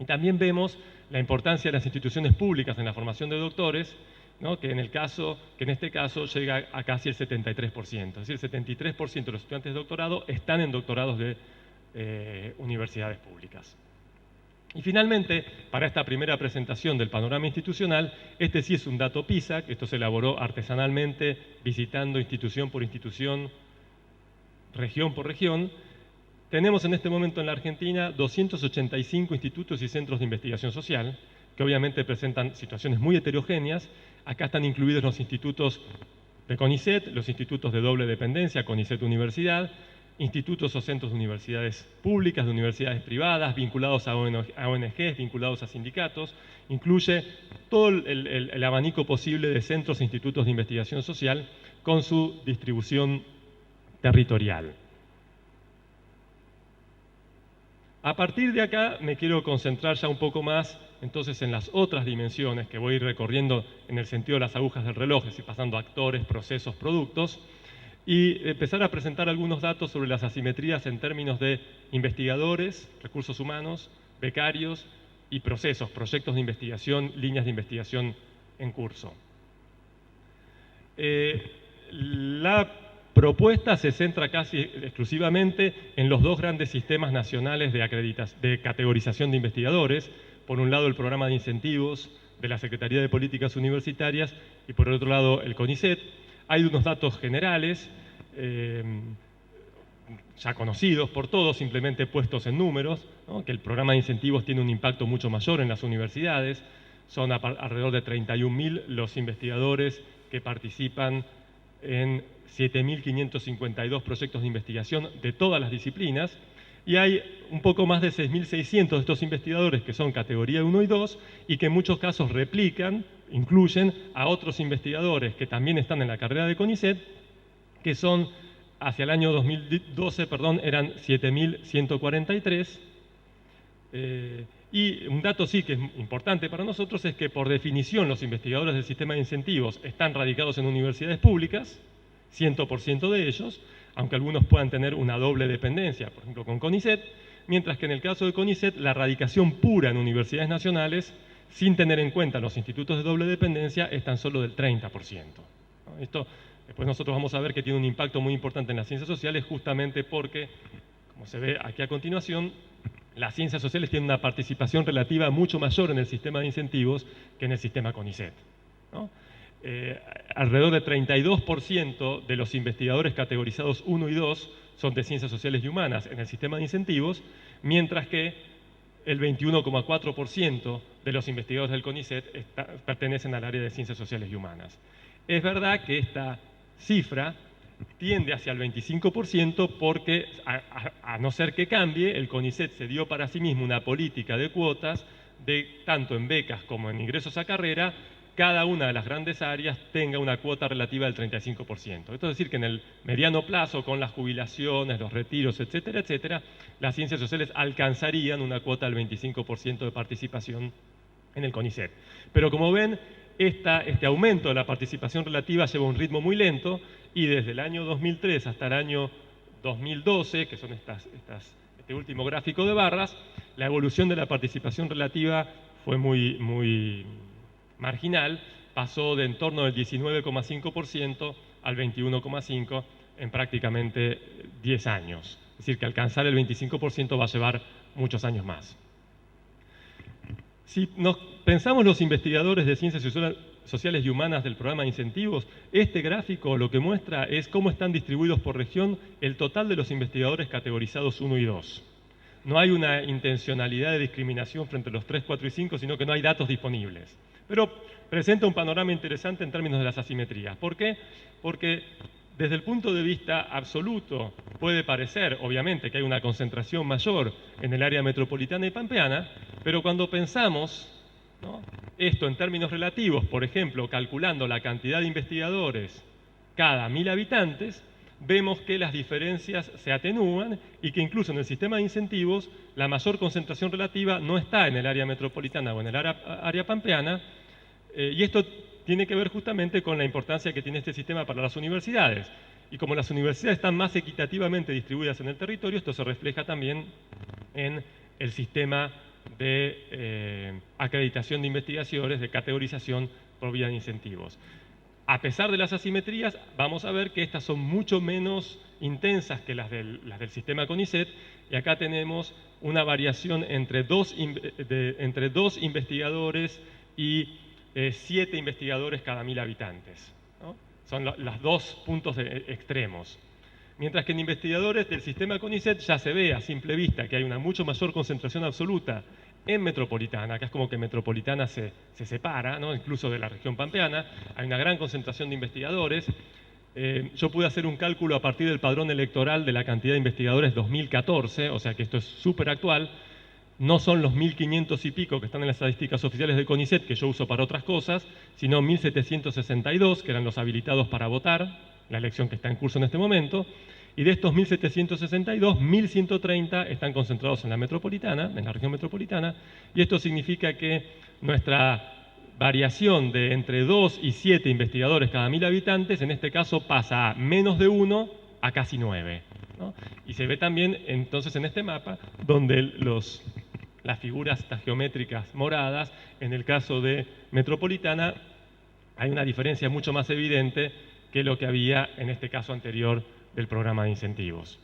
Y también vemos la importancia de las instituciones públicas en la formación de doctores, ¿no? que en este caso llega a casi el 73%. Es decir, el 73% de los estudiantes de doctorado están en doctorados de universidades públicas. Y finalmente, para esta primera presentación del panorama institucional, este sí es un dato PISA, que esto se elaboró artesanalmente, visitando institución por institución, región por región. Tenemos en este momento en la Argentina 285 institutos y centros de investigación social, que obviamente presentan situaciones muy heterogéneas. Acá están incluidos los institutos de CONICET, los institutos de doble dependencia, CONICET Universidad, institutos o centros de universidades públicas, de universidades privadas, vinculados a ONGs, vinculados a sindicatos. Incluye todo el abanico posible de centros e institutos de investigación social con su distribución territorial. A partir de acá me quiero concentrar ya un poco más entonces en las otras dimensiones que voy a ir recorriendo en el sentido de las agujas del reloj, es decir, pasando a actores, procesos, productos, y empezar a presentar algunos datos sobre las asimetrías en términos de investigadores, recursos humanos, becarios y procesos, proyectos de investigación, líneas de investigación en curso. La propuesta se centra casi exclusivamente en los dos grandes sistemas nacionales de categorización de investigadores. Por un lado, el programa de incentivos de la Secretaría de Políticas Universitarias y por el otro lado, el CONICET. Hay unos datos generales, ya conocidos por todos, simplemente puestos en números, ¿no? Que el programa de incentivos tiene un impacto mucho mayor en las universidades. Son alrededor de 31.000 los investigadores que participan en 7.552 proyectos de investigación de todas las disciplinas, y hay un poco más de 6.600 de estos investigadores que son categoría 1 y 2 y que en muchos casos replican, incluyen a otros investigadores que también están en la carrera de CONICET, que son, hacia el año 2012, eran 7.143. Y un dato sí que es importante para nosotros es que por definición los investigadores del sistema de incentivos están radicados en universidades públicas, 100% de ellos, aunque algunos puedan tener una doble dependencia, por ejemplo con CONICET, mientras que en el caso de CONICET la radicación pura en universidades nacionales, sin tener en cuenta los institutos de doble dependencia, es tan solo del 30%. Esto después nosotros vamos a ver que tiene un impacto muy importante en las ciencias sociales, justamente porque, como se ve aquí a continuación, las ciencias sociales tienen una participación relativa mucho mayor en el sistema de incentivos que en el sistema CONICET, ¿no? Alrededor del 32% de los investigadores categorizados 1 y 2 son de ciencias sociales y humanas en el sistema de incentivos, mientras que el 21,4% de los investigadores del CONICET pertenecen al área de ciencias sociales y humanas. Es verdad que esta cifra tiende hacia el 25% porque, a no ser que cambie, el CONICET se dio para sí mismo una política de cuotas, tanto en becas como en ingresos a carrera, cada una de las grandes áreas tenga una cuota relativa del 35%. Esto es decir que en el mediano plazo, con las jubilaciones, los retiros, etcétera, etcétera, las ciencias sociales alcanzarían una cuota del 25% de participación en el CONICET. Pero como ven, este aumento de la participación relativa lleva un ritmo muy lento y desde el año 2003 hasta el año 2012, que son este último gráfico de barras, la evolución de la participación relativa fue muy marginal, pasó de en torno del 19,5% al 21,5% en prácticamente 10 años. Es decir, que alcanzar el 25% va a llevar muchos años más. Si nos pensamos los investigadores de ciencias sociales y humanas del programa de incentivos, este gráfico lo que muestra es cómo están distribuidos por región el total de los investigadores categorizados 1 y 2. No hay una intencionalidad de discriminación frente a los 3, 4 y 5, sino que no hay datos disponibles. Pero presenta un panorama interesante en términos de las asimetrías. ¿Por qué? Porque desde el punto de vista absoluto puede parecer, obviamente, que hay una concentración mayor en el área metropolitana y pampeana, pero cuando pensamos, ¿no?, esto en términos relativos, por ejemplo, calculando la cantidad de investigadores cada 1000 habitantes, vemos que las diferencias se atenúan y que incluso en el sistema de incentivos la mayor concentración relativa no está en el área metropolitana o en el área pampeana, y esto tiene que ver justamente con la importancia que tiene este sistema para las universidades. Y como las universidades están más equitativamente distribuidas en el territorio, esto se refleja también en el sistema de acreditación de investigadores, de categorización por vía de incentivos. A pesar de las asimetrías, vamos a ver que estas son mucho menos intensas que las del sistema CONICET, y acá tenemos una variación entre dos investigadores y 7 investigadores cada 1000 habitantes, ¿no? Son los dos puntos extremos. Mientras que en investigadores del sistema CONICET ya se ve a simple vista que hay una mucho mayor concentración absoluta en metropolitana. Acá es como que metropolitana se separa, ¿no? Incluso de la región pampeana, hay una gran concentración de investigadores. Yo pude hacer un cálculo a partir del padrón electoral de la cantidad de investigadores 2014, o sea que esto es súper actual. No son los 1.500 y pico que están en las estadísticas oficiales del CONICET, que yo uso para otras cosas, sino 1.762, que eran los habilitados para votar, la elección que está en curso en este momento, y de estos 1.762, 1.130 están concentrados en la metropolitana, en la región metropolitana, y esto significa que nuestra variación de entre 2 y 7 investigadores cada 1.000 habitantes, en este caso pasa a menos de 1 a casi 9, ¿no? Y se ve también entonces en este mapa donde las figuras estas geométricas moradas, en el caso de metropolitana, hay una diferencia mucho más evidente que lo que había en este caso anterior del programa de incentivos.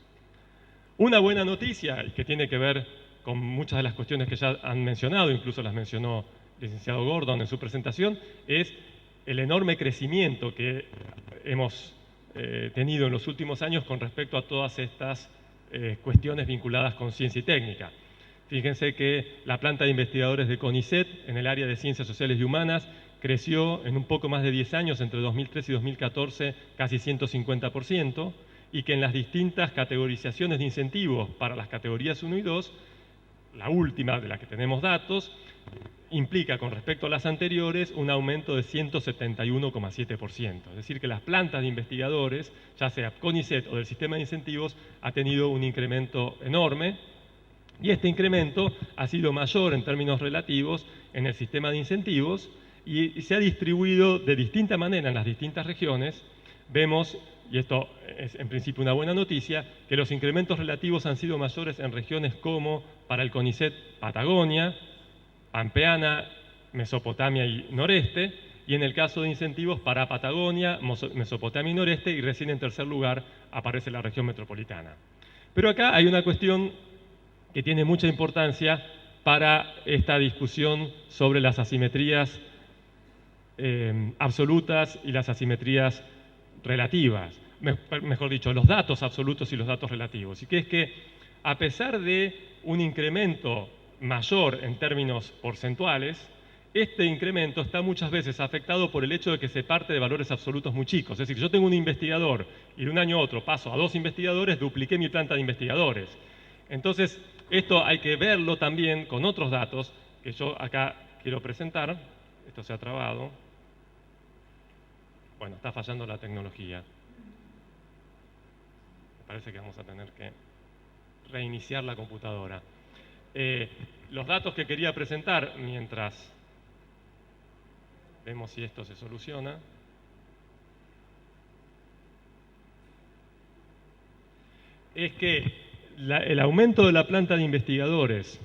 Una buena noticia, y que tiene que ver con muchas de las cuestiones que ya han mencionado, incluso las mencionó el licenciado Gordon en su presentación, es el enorme crecimiento que hemos tenido en los últimos años con respecto a todas estas cuestiones vinculadas con ciencia y técnica. Fíjense que la planta de investigadores de CONICET en el área de ciencias sociales y humanas creció en un poco más de 10 años, entre 2003 y 2014, casi 150%, y que en las distintas categorizaciones de incentivos para las categorías 1 y 2, la última de la que tenemos datos, implica con respecto a las anteriores un aumento de 171,7%. Es decir, que las plantas de investigadores, ya sea CONICET o del sistema de incentivos, ha tenido un incremento enorme, y este incremento ha sido mayor en términos relativos en el sistema de incentivos y se ha distribuido de distinta manera en las distintas regiones. Vemos, y esto es en principio una buena noticia, que los incrementos relativos han sido mayores en regiones como para el CONICET Patagonia, Pampeana, Mesopotamia y Noreste, y en el caso de incentivos para Patagonia, Mesopotamia y Noreste, y recién en tercer lugar aparece la región metropolitana. Pero acá hay una cuestión que tiene mucha importancia para esta discusión sobre las asimetrías absolutas y las asimetrías relativas, mejor dicho, los datos absolutos y los datos relativos, y que es que a pesar de un incremento mayor en términos porcentuales, este incremento está muchas veces afectado por el hecho de que se parte de valores absolutos muy chicos. Es decir, yo tengo un investigador y de un año a otro paso a 2 investigadores, dupliqué mi planta de investigadores. Entonces, esto hay que verlo también con otros datos que yo acá quiero presentar. Esto se ha trabado. Bueno, está fallando la tecnología. Me parece que vamos a tener que reiniciar la computadora. Los datos que quería presentar mientras vemos si esto se soluciona. Es que el aumento de la planta de investigadores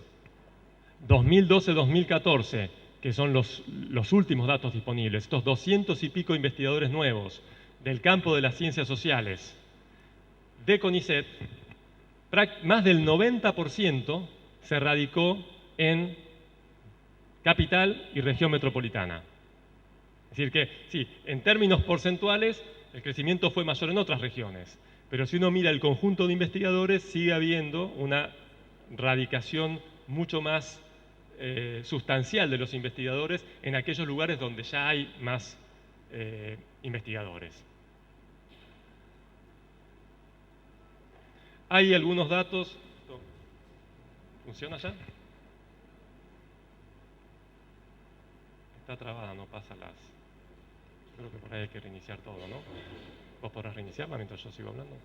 2012-2014, que son los últimos datos disponibles, estos 200 y pico investigadores nuevos del campo de las ciencias sociales de CONICET, más del 90% se radicó en capital y región metropolitana. Es decir que, sí, en términos porcentuales, el crecimiento fue mayor en otras regiones, pero si uno mira el conjunto de investigadores, sigue habiendo una radicación mucho más sustancial de los investigadores en aquellos lugares donde ya hay más investigadores. Hay algunos datos. ¿Funciona ya? Está trabada, no pasa las creo que por ahí hay que reiniciar todo, ¿no? ¿Vos podrás reiniciarla mientras yo sigo hablando?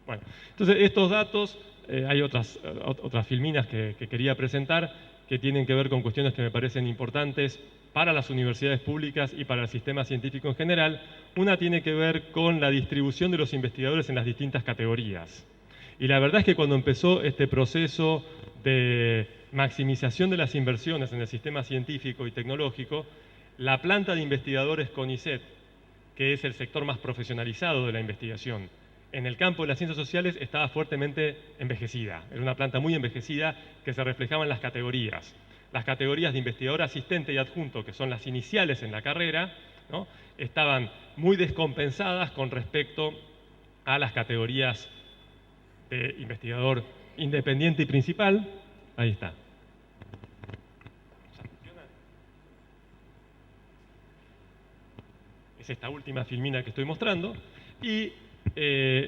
Bueno, entonces estos datos, hay otras filminas que quería presentar que tienen que ver con cuestiones que me parecen importantes para las universidades públicas y para el sistema científico en general. Una tiene que ver con la distribución de los investigadores en las distintas categorías. Y la verdad es que cuando empezó este proceso de maximización de las inversiones en el sistema científico y tecnológico, la planta de investigadores CONICET, que es el sector más profesionalizado de la investigación, en el campo de las ciencias sociales estaba fuertemente envejecida. Era una planta muy envejecida que se reflejaba en las categorías. Las categorías de investigador asistente y adjunto, que son las iniciales en la carrera, ¿no?, estaban muy descompensadas con respecto a las categorías de investigador independiente y principal. Ahí está. Es esta última filmina que estoy mostrando. Y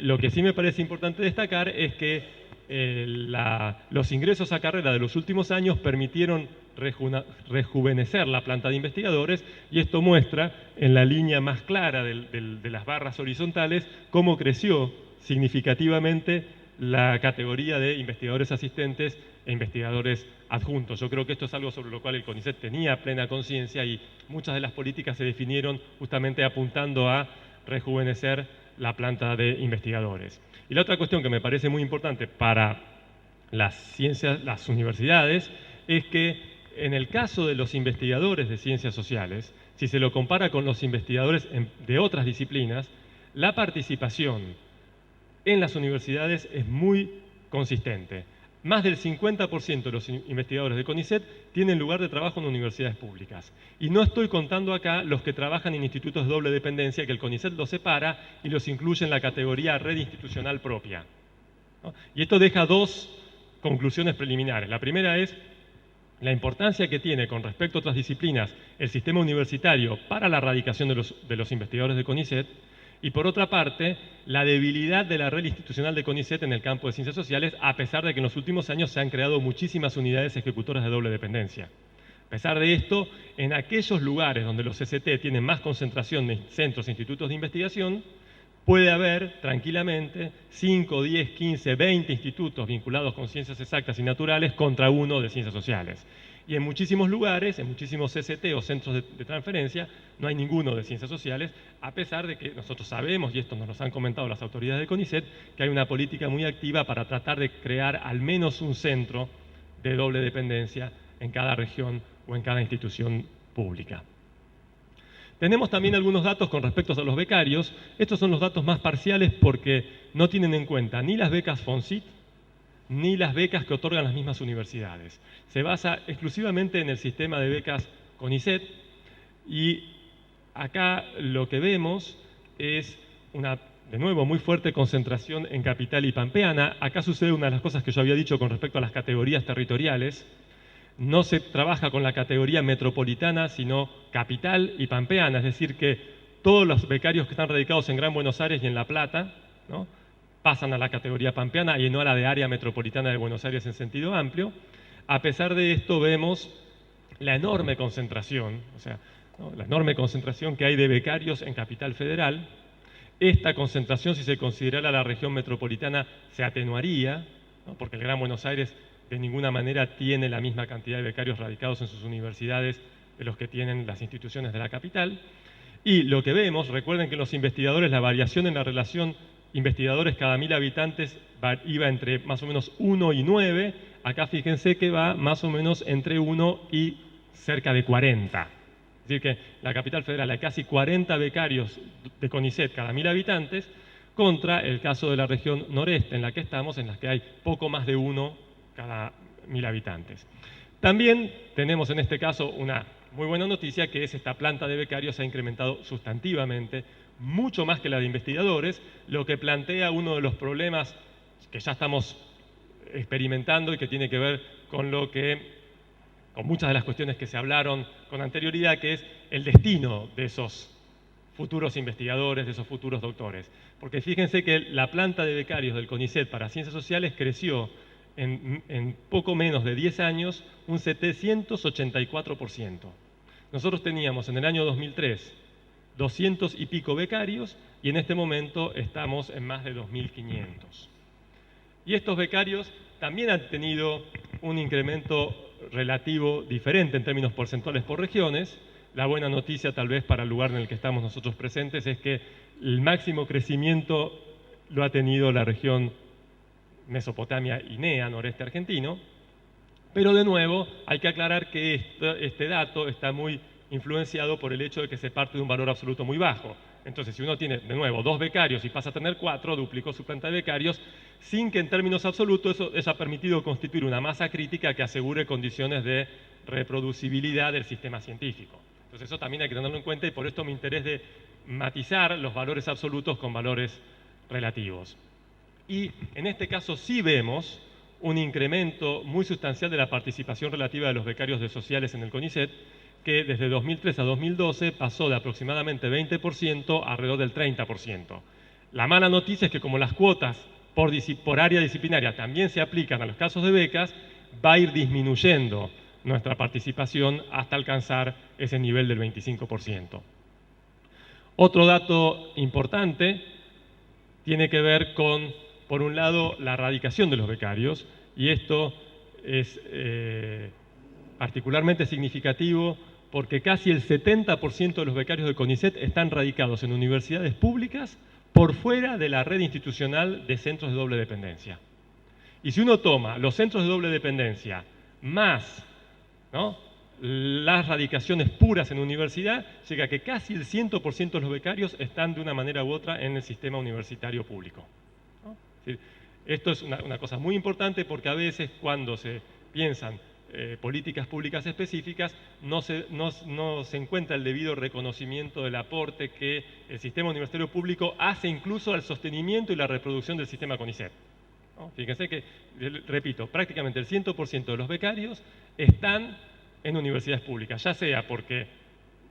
lo que sí me parece importante destacar es que los ingresos a carrera de los últimos años permitieron rejuvenecer la planta de investigadores, y esto muestra en la línea más clara de las barras horizontales cómo creció significativamente la categoría de investigadores asistentes e investigadores adjuntos. Yo creo que esto es algo sobre lo cual el CONICET tenía plena conciencia, y muchas de las políticas se definieron justamente apuntando a rejuvenecer la planta de investigadores. Y la otra cuestión que me parece muy importante para las ciencias, las universidades, es que en el caso de los investigadores de ciencias sociales, si se lo compara con los investigadores de otras disciplinas, la participación en las universidades es muy consistente. Más del 50% de los investigadores de CONICET tienen lugar de trabajo en universidades públicas. Y no estoy contando acá los que trabajan en institutos de doble dependencia, que el CONICET los separa y los incluye en la categoría red institucional propia, ¿no? Y esto deja dos conclusiones preliminares. La primera es la importancia que tiene con respecto a otras disciplinas el sistema universitario para la radicación de los investigadores de CONICET. Y por otra parte, la debilidad de la red institucional de CONICET en el campo de ciencias sociales, a pesar de que en los últimos años se han creado muchísimas unidades ejecutoras de doble dependencia. A pesar de esto, en aquellos lugares donde los CCT tienen más concentración de centros e institutos de investigación, puede haber tranquilamente 5, 10, 15, 20 institutos vinculados con ciencias exactas y naturales contra uno de ciencias sociales. Y en muchísimos lugares, en muchísimos CCT o centros de transferencia, no hay ninguno de ciencias sociales, a pesar de que nosotros sabemos, y esto nos lo han comentado las autoridades de CONICET, que hay una política muy activa para tratar de crear al menos un centro de doble dependencia en cada región o en cada institución pública. Tenemos también algunos datos con respecto a los becarios. Estos son los datos más parciales porque no tienen en cuenta ni las becas FONCIT, ni las becas que otorgan las mismas universidades. Se basa exclusivamente en el sistema de becas CONICET, y acá lo que vemos es una, de nuevo, muy fuerte concentración en capital y pampeana. Acá sucede una de las cosas que yo había dicho con respecto a las categorías territoriales. No se trabaja con la categoría metropolitana, sino capital y pampeana, es decir, que todos los becarios que están radicados en Gran Buenos Aires y en La Plata, ¿no?, pasan a la categoría pampeana y no a la de área metropolitana de Buenos Aires en sentido amplio. A pesar de esto, vemos la enorme concentración, o sea, ¿no?, la enorme concentración que hay de becarios en Capital Federal. Esta concentración, si se considerara la región metropolitana, se atenuaría, ¿no?, porque el Gran Buenos Aires de ninguna manera tiene la misma cantidad de becarios radicados en sus universidades de los que tienen las instituciones de la capital. Y lo que vemos, recuerden que en los investigadores la variación en la relación investigadores cada 1000 habitantes iba entre más o menos 1 y 9, acá fíjense que va más o menos entre 1 y cerca de 40. Es decir, que la capital federal hay casi 40 becarios de CONICET cada 1000 habitantes, contra el caso de la región noreste en la que estamos, en la que hay poco más de 1 cada 1000 habitantes. También tenemos en este caso una muy buena noticia, que es esta planta de becarios ha incrementado sustantivamente, mucho más que la de investigadores, lo que plantea uno de los problemas que ya estamos experimentando y que tiene que ver con muchas de las cuestiones que se hablaron con anterioridad, que es el destino de esos futuros investigadores, de esos futuros doctores. Porque fíjense que la planta de becarios del CONICET para ciencias sociales creció en poco menos de 10 años un 784%. Nosotros teníamos en el año 2003 200 y pico becarios y en este momento estamos en más de 2.500. Y estos becarios también han tenido un incremento relativo diferente en términos porcentuales por regiones. La buena noticia, tal vez para el lugar en el que estamos nosotros presentes, es que el máximo crecimiento lo ha tenido la región Mesopotamia y NEA, noreste argentino. Pero de nuevo, hay que aclarar que este dato está muy influenciado por el hecho de que se parte de un valor absoluto muy bajo. Entonces, si uno tiene, de nuevo, 2 becarios y pasa a tener 4, duplicó su planta de becarios, sin que en términos absolutos eso ha permitido constituir una masa crítica que asegure condiciones de reproducibilidad del sistema científico. Entonces, eso también hay que tenerlo en cuenta y por esto mi interés de matizar los valores absolutos con valores relativos. Y en este caso sí vemos un incremento muy sustancial de la participación relativa de los becarios de sociales en el CONICET, que desde 2003 a 2012 pasó de aproximadamente 20% a alrededor del 30%. La mala noticia es que como las cuotas por área disciplinaria también se aplican a los casos de becas, va a ir disminuyendo nuestra participación hasta alcanzar ese nivel del 25%. Otro dato importante tiene que ver con, por un lado, la erradicación de los becarios, y esto es particularmente significativo porque casi el 70% de los becarios de CONICET están radicados en universidades públicas por fuera de la red institucional de centros de doble dependencia. Y si uno toma los centros de doble dependencia más, ¿no?, las radicaciones puras en universidad, llega a que casi el 100% de los becarios están de una manera u otra en el sistema universitario público, ¿no? Es decir, esto es una cosa muy importante porque a veces cuando se piensan políticas públicas específicas no se encuentra el debido reconocimiento del aporte que el sistema universitario público hace incluso al sostenimiento y la reproducción del sistema CONICET, ¿no? Fíjense que, repito, prácticamente el 100% de los becarios están en universidades públicas, ya sea porque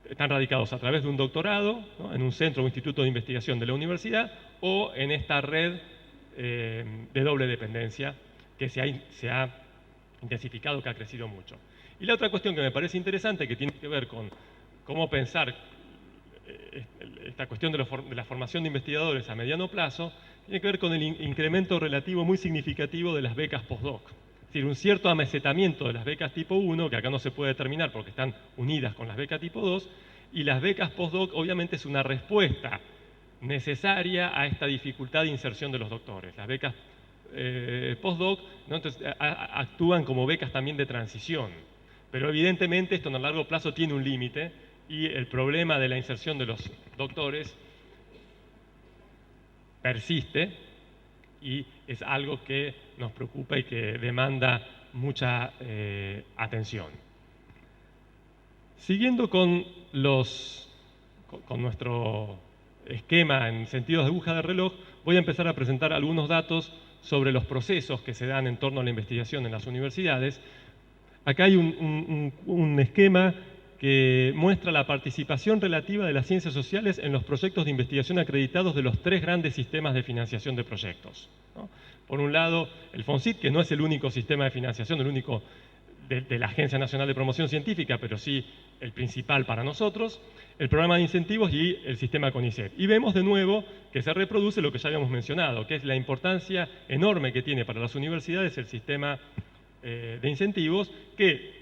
están radicados a través de un doctorado, ¿no?, en un centro o instituto de investigación de la universidad o en esta red de doble dependencia que se ha intensificado, que ha crecido mucho. Y la otra cuestión que me parece interesante, que tiene que ver con cómo pensar esta cuestión de la formación de investigadores a mediano plazo, tiene que ver con el incremento relativo muy significativo de las becas postdoc. Es decir, un cierto amesetamiento de las becas tipo 1, que acá no se puede determinar porque están unidas con las becas tipo 2, y las becas postdoc obviamente es una respuesta necesaria a esta dificultad de inserción de los doctores. Las becas postdoc, ¿no?, entonces, actúan como becas también de transición, pero evidentemente esto en el largo plazo tiene un límite y el problema de la inserción de los doctores persiste y es algo que nos preocupa y que demanda mucha atención. Siguiendo con nuestro esquema en sentidos de aguja de reloj, voy a empezar a presentar algunos datos sobre los procesos que se dan en torno a la investigación en las universidades. Acá hay un esquema que muestra la participación relativa de las ciencias sociales en los proyectos de investigación acreditados de los 3 grandes sistemas de financiación de proyectos, ¿no? Por un lado, el FONCIT, que no es el único sistema de financiación, el único de la Agencia Nacional de Promoción Científica, pero sí el principal para nosotros, el programa de incentivos y el sistema CONICET. Y vemos de nuevo que se reproduce lo que ya habíamos mencionado, que es la importancia enorme que tiene para las universidades el sistema de incentivos, que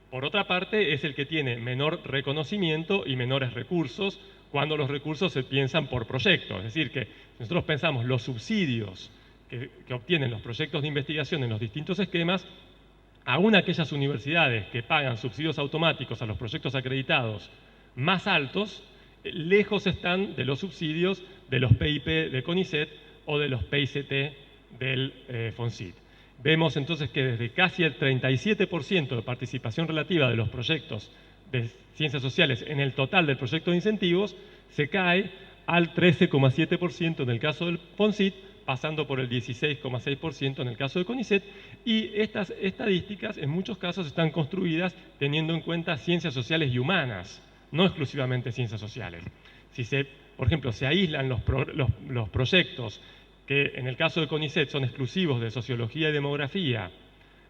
por otra parte es el que tiene menor reconocimiento y menores recursos cuando los recursos se piensan por proyecto. Es decir, que nosotros pensamos los subsidios que obtienen los proyectos de investigación en los distintos esquemas, aún aquellas universidades que pagan subsidios automáticos a los proyectos acreditados más altos, lejos están de los subsidios de los PIP de CONICET o de los PICT del FONCIT. Vemos entonces que desde casi el 37% de participación relativa de los proyectos de ciencias sociales en el total del proyecto de incentivos, se cae al 13,7% en el caso del FONCIT, pasando por el 16,6% en el caso de CONICET, y estas estadísticas en muchos casos están construidas teniendo en cuenta ciencias sociales y humanas, no exclusivamente ciencias sociales. Si por ejemplo, se aíslan los proyectos que en el caso de CONICET son exclusivos de sociología y demografía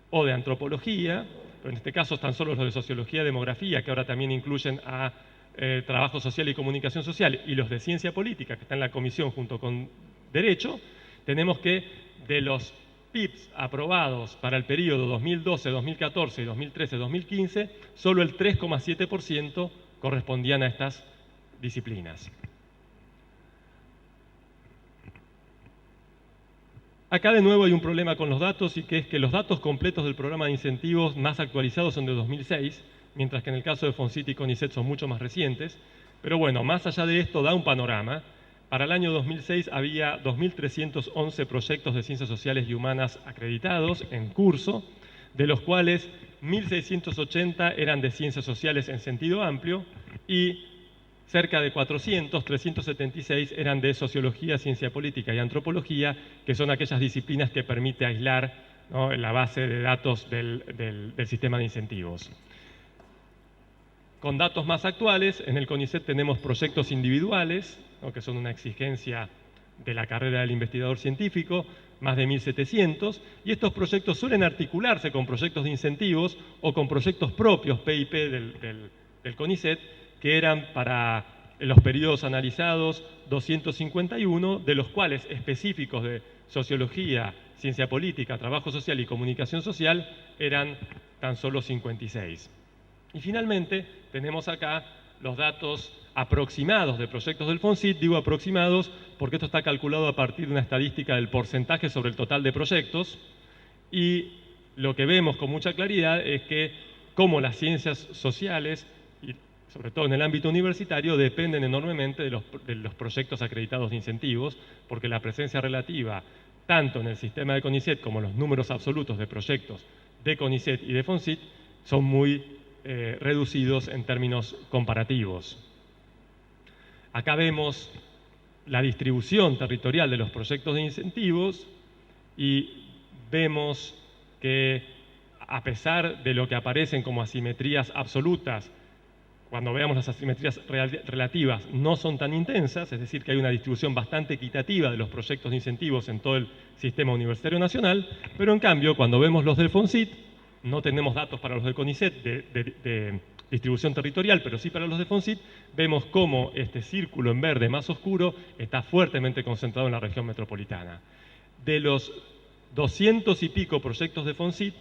o de antropología, pero en este caso están solo los de sociología y demografía, que ahora también incluyen a Trabajo Social y Comunicación Social y los de Ciencia Política, que está en la comisión junto con Derecho, tenemos que de los PIBs aprobados para el periodo 2012, 2014 y 2013, 2015, solo el 3,7% correspondían a estas disciplinas. Acá de nuevo hay un problema con los datos, y que es que los datos completos del programa de incentivos más actualizados son de 2006, mientras que en el caso de FONSIT y CONICET son mucho más recientes. Pero bueno, más allá de esto da un panorama. Para el año 2006 había 2.311 proyectos de ciencias sociales y humanas acreditados en curso, de los cuales 1.680 eran de ciencias sociales en sentido amplio y cerca de 400, 376 eran de sociología, ciencia política y antropología, que son aquellas disciplinas que permite aislar, ¿no?, la base de datos del sistema de incentivos. Con datos más actuales, en el CONICET tenemos proyectos individuales, ¿no?, que son una exigencia de la carrera del investigador científico, más de 1.700, y estos proyectos suelen articularse con proyectos de incentivos o con proyectos propios, PIP, del CONICET, que eran para los periodos analizados 251, de los cuales específicos de sociología, ciencia política, trabajo social y comunicación social eran tan solo 56. Y finalmente tenemos acá los datos aproximados de proyectos del FONSIT. Digo aproximados porque esto está calculado a partir de una estadística del porcentaje sobre el total de proyectos, y lo que vemos con mucha claridad es que como las ciencias sociales, y sobre todo en el ámbito universitario, dependen enormemente de los proyectos acreditados de incentivos, porque la presencia relativa tanto en el sistema de CONICET como los números absolutos de proyectos de CONICET y de FONSIT son muy reducidos en términos comparativos. Acá vemos la distribución territorial de los proyectos de incentivos y vemos que, a pesar de lo que aparecen como asimetrías absolutas, cuando veamos las asimetrías relativas no son tan intensas, es decir, que hay una distribución bastante equitativa de los proyectos de incentivos en todo el sistema universitario nacional, pero en cambio, cuando vemos los del FONSIT, no tenemos datos para los del CONICET de distribución territorial, pero sí para los de FONSIT, vemos cómo este círculo en verde más oscuro está fuertemente concentrado en la región metropolitana. De los 200 y pico proyectos de FONSIT,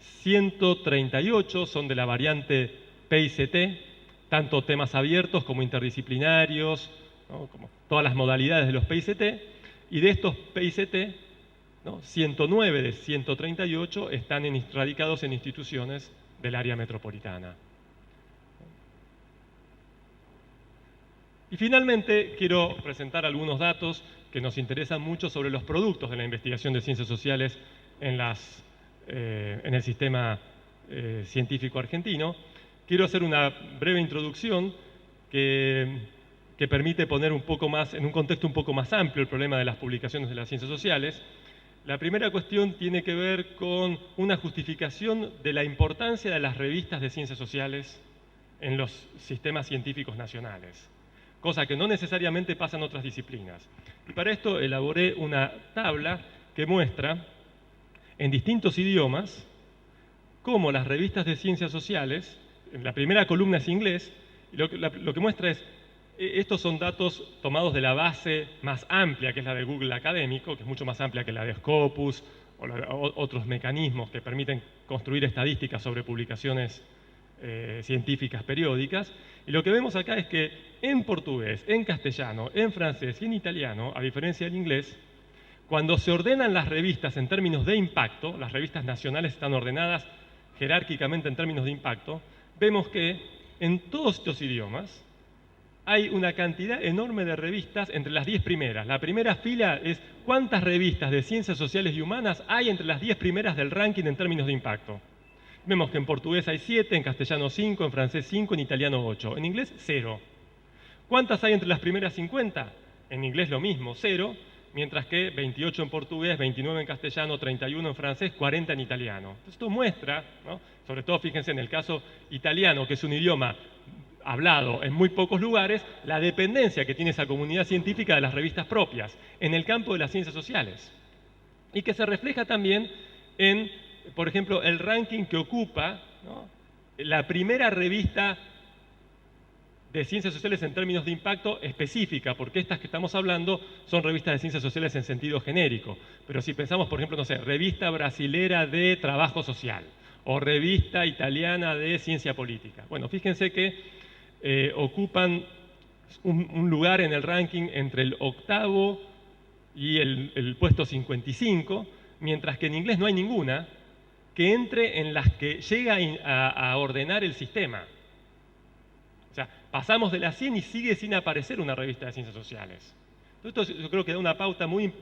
138 son de la variante PICT, tanto temas abiertos como interdisciplinarios, ¿no?, como todas las modalidades de los PICT, y de estos PICT, ¿no?, 109 de 138 están radicados en instituciones del área metropolitana. Y finalmente quiero presentar algunos datos que nos interesan mucho sobre los productos de la investigación de ciencias sociales en el sistema científico argentino. Quiero hacer una breve introducción que permite poner un poco más, en un contexto un poco más amplio, el problema de las publicaciones de las ciencias sociales. La primera cuestión tiene que ver con una justificación de la importancia de las revistas de ciencias sociales en los sistemas científicos nacionales, cosa que no necesariamente pasa en otras disciplinas. Y para esto elaboré una tabla que muestra en distintos idiomas cómo las revistas de ciencias sociales, en la primera columna es inglés, y lo que muestra es, estos son datos tomados de la base más amplia, que es la de Google Académico, que es mucho más amplia que la de Scopus o otros mecanismos que permiten construir estadísticas sobre publicaciones científicas periódicas. Y lo que vemos acá es que en portugués, en castellano, en francés y en italiano, a diferencia del inglés, cuando se ordenan las revistas en términos de impacto, las revistas nacionales están ordenadas jerárquicamente en términos de impacto, vemos que en todos estos idiomas hay una cantidad enorme de revistas entre las 10 primeras. La primera fila es cuántas revistas de ciencias sociales y humanas hay entre las 10 primeras del ranking en términos de impacto. Vemos que en portugués hay 7, en castellano 5, en francés 5, en italiano 8. En inglés, 0. ¿Cuántas hay entre las primeras 50? En inglés lo mismo, 0, mientras que 28 en portugués, 29 en castellano, 31 en francés, 40 en italiano. Esto muestra, ¿no?, sobre todo fíjense en el caso italiano, que es un idioma hablado en muy pocos lugares, la dependencia que tiene esa comunidad científica de las revistas propias en el campo de las ciencias sociales, y que se refleja también en, por ejemplo, el ranking que ocupa, ¿no?, la primera revista de ciencias sociales en términos de impacto específica, porque estas que estamos hablando son revistas de ciencias sociales en sentido genérico. Pero si pensamos, por ejemplo, no sé, revista brasilera de trabajo social o revista italiana de ciencia política. Bueno, fíjense que ocupan un lugar en el ranking entre el 8º y el puesto 55, mientras que en inglés no hay ninguna que entre en las que llega a ordenar el sistema. O sea, pasamos de las 100 y sigue sin aparecer una revista de ciencias sociales. Esto yo creo que da una pauta muy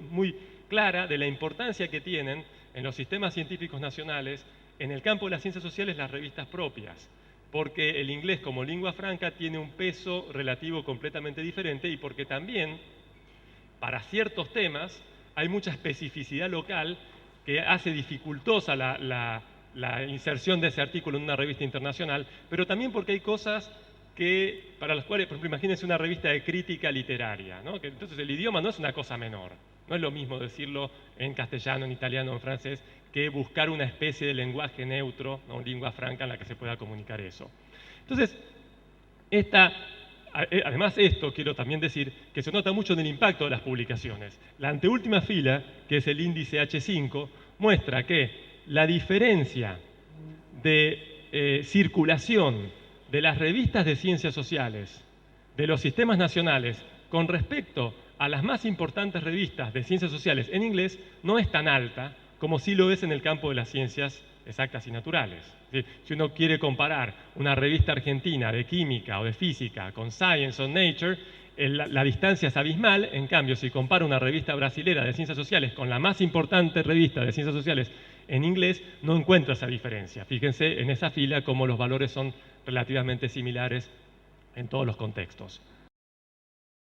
clara de la importancia que tienen en los sistemas científicos nacionales, en el campo de las ciencias sociales, las revistas propias. Porque el inglés como lengua franca tiene un peso relativo completamente diferente y porque también, para ciertos temas, hay mucha especificidad local que hace dificultosa la inserción de ese artículo en una revista internacional, pero también porque hay cosas para las cuales, por ejemplo, imagínense una revista de crítica literaria, ¿no? Que entonces el idioma no es una cosa menor. No es lo mismo decirlo en castellano, en italiano, en francés, que buscar una especie de lenguaje neutro, ¿no? Lengua franca en la que se pueda comunicar eso. Entonces, además esto, quiero también decir, que se nota mucho en el impacto de las publicaciones. La anteúltima fila, que es el índice H5, muestra que la diferencia de circulación de las revistas de ciencias sociales de los sistemas nacionales con respecto a las más importantes revistas de ciencias sociales en inglés no es tan alta como sí lo es en el campo de las ciencias exactas y naturales. Es decir, si uno quiere comparar una revista argentina de química o de física con Science o Nature, la distancia es abismal. En cambio, si compara una revista brasilera de ciencias sociales con la más importante revista de ciencias sociales en inglés, no encuentra esa diferencia. Fíjense en esa fila cómo los valores son relativamente similares en todos los contextos.